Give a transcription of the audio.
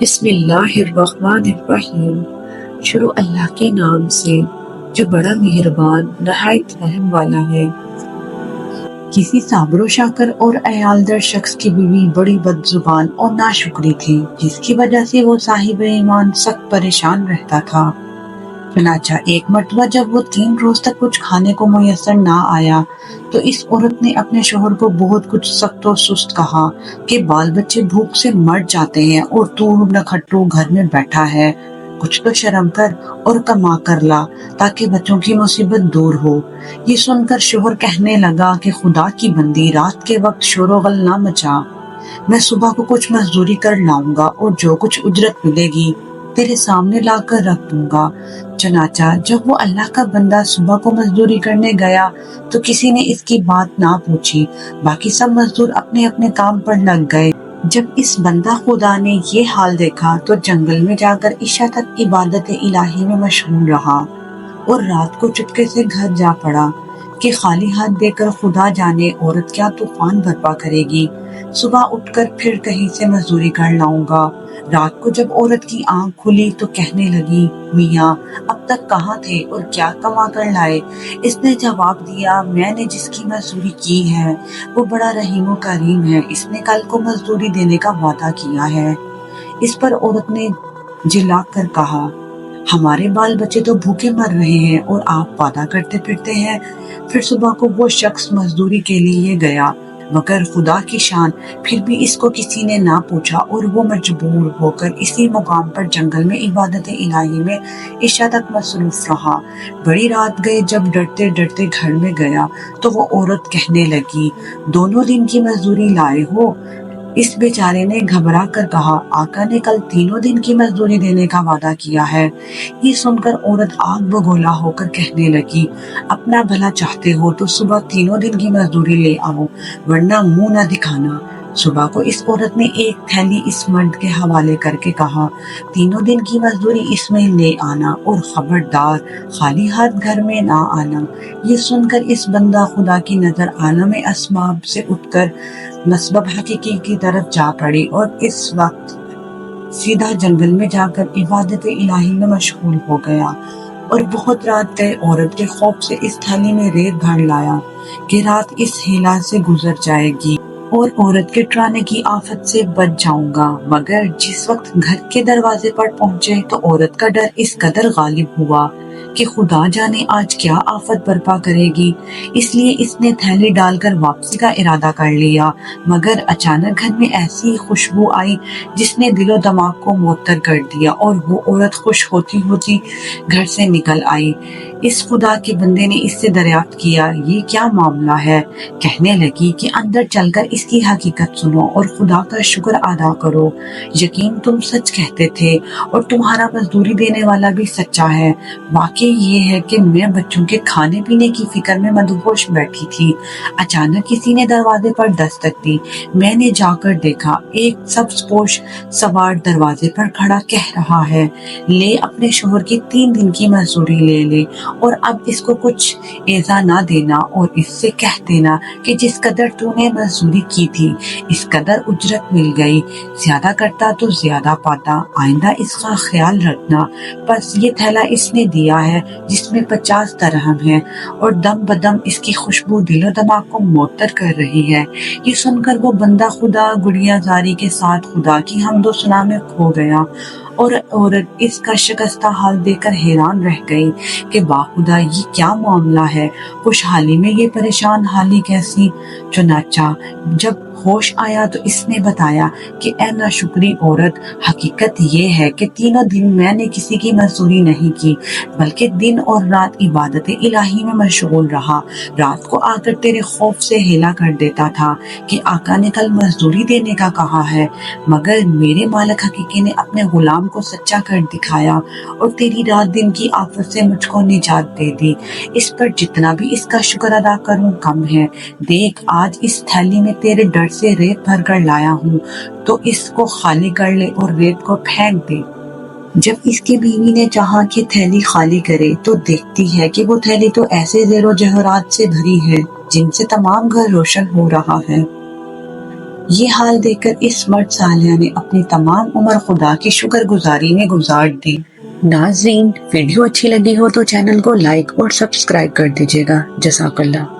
بسم اللہ الرحمن الرحیم۔ شروع اللہ کے نام سے جو بڑا مہربان نہایت رحم والا ہے۔ کسی صابر و شاکر اور عیالدار شخص کی بیوی بڑی بد زبان اور ناشکری تھی، جس کی وجہ سے وہ صاحب ایمان سخت پریشان رہتا تھا۔ چنانچہ ایک مرتبہ جب وہ 3 روز تک کچھ کھانے کو میسر نہ آیا تو اس عورت نے اپنے شوہر کو بہت کچھ سخت و سست کہا کہ بال بچے بھوک سے مر جاتے ہیں اور تو نکھٹو گھر میں بیٹھا ہے، کچھ تو شرم کر اور کما کر لا تاکہ بچوں کی مصیبت دور ہو۔ یہ سن کر شوہر کہنے لگا کہ خدا کی بندی، رات کے وقت شور و غل نہ مچا، میں صبح کو کچھ مزدوری کر لاؤں گا اور جو کچھ اجرت ملے گی تیرے سامنے لا کر رکھ دوں گا۔ چنانچہ جب وہ اللہ کا بندہ صبح کو مزدوری کرنے گیا تو کسی نے اس کی بات نہ پوچھی، باقی سب مزدور اپنے اپنے کام پر لگ گئے۔ جب اس بندہ خدا نے یہ حال دیکھا تو جنگل میں جا کر عشاء تک عبادت الہی میں مشغول رہا اور رات کو چپکے سے گھر جا پڑا کہ خالی ہاتھ دے کر خدا جانے عورت کیا طوفان برپا کرے گی، صبح اٹھ کر پھر کہیں سے مزدوری کر لاؤں گا۔ رات کو جب عورت کی آنکھ کھلی تو کہنے لگی، میاں اب تک کہاں تھے اور کیا کما کر لائے؟ اس نے جواب دیا، میں نے جس کی مزدوری کی ہے وہ بڑا رحیم و کریم ہے، اس نے کل کو مزدوری دینے کا وعدہ کیا ہے۔ اس پر عورت نے جلا کر کہا، ہمارے بال بچے تو بھوکے مر رہے ہیں اور آپ وعدہ کرتے پھرتے ہیں۔ پھر صبح کو وہ شخص مزدوری کے لیے گیا، مگر خدا کی شان پھر بھی اس کو کسی نے نہ پوچھا اور وہ مجبور ہو کر اسی مقام پر جنگل میں عبادت الہی میں عشاء تک مصروف رہا۔ بڑی رات گئے جب ڈرتے ڈرتے گھر میں گیا تو وہ عورت کہنے لگی، دونوں دن کی مزدوری لائے ہو؟ اس بیچارے نے گھبرا کر کہا، آقا نے کل 3 دن کی مزدوری دینے کا وعدہ کیا ہے۔ یہ سن کر عورت آگ بگولا ہو کر کہنے لگی، اپنا بھلا چاہتے ہو تو صبح 3 دن کی مزدوری لے آؤ، ورنہ منہ نہ دکھانا۔ صبح کو اس عورت نے ایک تھیلی اس مرد کے حوالے کر کے کہا، 3 دن کی مزدوری اس میں لے آنا اور خبردار خالی ہاتھ گھر میں نہ آنا۔ یہ سن کر اس بندہ خدا کی نظر عالم اسباب سے اٹھ کر مسبب حقیقی کی طرف جا پڑی اور اس وقت سیدھا جنگل میں جا کر عبادت الہی میں مشغول ہو گیا اور بہت رات گئے عورت کے خوف سے اس تھیلی میں ریت بھر لایا کہ رات اس ہیلا سے گزر جائے گی اور عورت کے ٹرانے کی آفت سے بچ جاؤں گا۔ مگر جس وقت گھر کے دروازے پر پہنچے تو عورت کا ڈر اس قدر غالب ہوا کہ خدا جانے آج کیا آفت برپا کرے گی، اس لیے اس نے تھیلی ڈال کر واپسی کا ارادہ کر لیا۔ مگر اچانک گھر میں ایسی خوشبو آئی جس نے دل و دماغ کو معطر کر دیا اور وہ عورت خوش ہوتی ہوتی گھر سے نکل آئی۔ اس خدا کے بندے نے اس سے دریافت کیا، یہ کیا معاملہ ہے؟ کہنے لگی کہ اندر چل کر اس کی حقیقت سنو اور خدا کا شکر ادا کرو، یقین تم سچ کہتے تھے اور تمہارا مزدوری دینے والا بھی سچا ہے۔ واقعی یہ ہے کہ میں بچوں کے کھانے پینے کی فکر میں مدہوش بیٹھی تھی، اچانک کسی نے دروازے پر دستک دی، میں نے جا کر دیکھا ایک سبز پوش سوار دروازے پر کھڑا کہہ رہا ہے، لے اپنے شوہر کی 3 دن کی مزدوری لے لے اور اب اس کو کچھ ایذا نہ دینا اور اس سے کہہ دینا کہ جس قدر تو نے مزدوری کی تھی اس قدر اجرت مل گئی، زیادہ کرتا تو زیادہ پاتا، آئندہ اس کا خیال رکھنا۔ بس یہ تھیلا اس نے دیا ہے جس میں 50 درہم ہے اور دم بدم اس کی خوشبو دل و دماغ کو معطر کر رہی ہے۔ یہ سن کر وہ بندہ خدا گڑیا زاری کے ساتھ خدا کی حمد و ثنا میں کھو گیا اور عورت اس کا شکستہ حال دیکھ کر حیران رہ گئی کہ باخدا یہ کیا معاملہ ہے، خوشحالی میں یہ پریشان حالی کیسی؟ چنانچہ جب ہوش آیا تو اس نے بتایا کہ اے ناشکری عورت، حقیقت یہ ہے کہ 3 دن میں نے کسی کی مزدوری نہیں کی بلکہ دن اور رات عبادت الہی میں مشغول رہا، رات کو آ کر تیرے خوف سے ہیلا کر دیتا تھا کہ آقا نے کل مزدوری دینے کا کہا ہے، مگر میرے مالک حقیقی نے اپنے غلام کو سچا کر دکھایا اور تیری رات دن کی آفت سے مجھ کو نجات دے دی، اس پر جتنا بھی اس کا شکر ادا کروں کم ہے۔ دیکھ آج اس تھیلی میں تیرے ڈر سے ریت بھر کر لایا ہوں، تو اس کو خالی کر لے اور ریت کو پھینک دے۔ جب اس کی بیوی نے چاہا کہ تھیلی خالی کرے تو دیکھتی ہے کہ وہ تھیلی تو ایسے زیر و جواہرات سے بھری ہے جن سے تمام گھر روشن ہو رہا ہے۔ یہ حال دیکھ کر اس مرد صالح نے اپنی تمام عمر خدا کی شکر گزاری میں گزار دی۔ ناظرین، ویڈیو اچھی لگی ہو تو چینل کو لائک اور سبسکرائب کر دیجیے گا۔ جزاک اللہ۔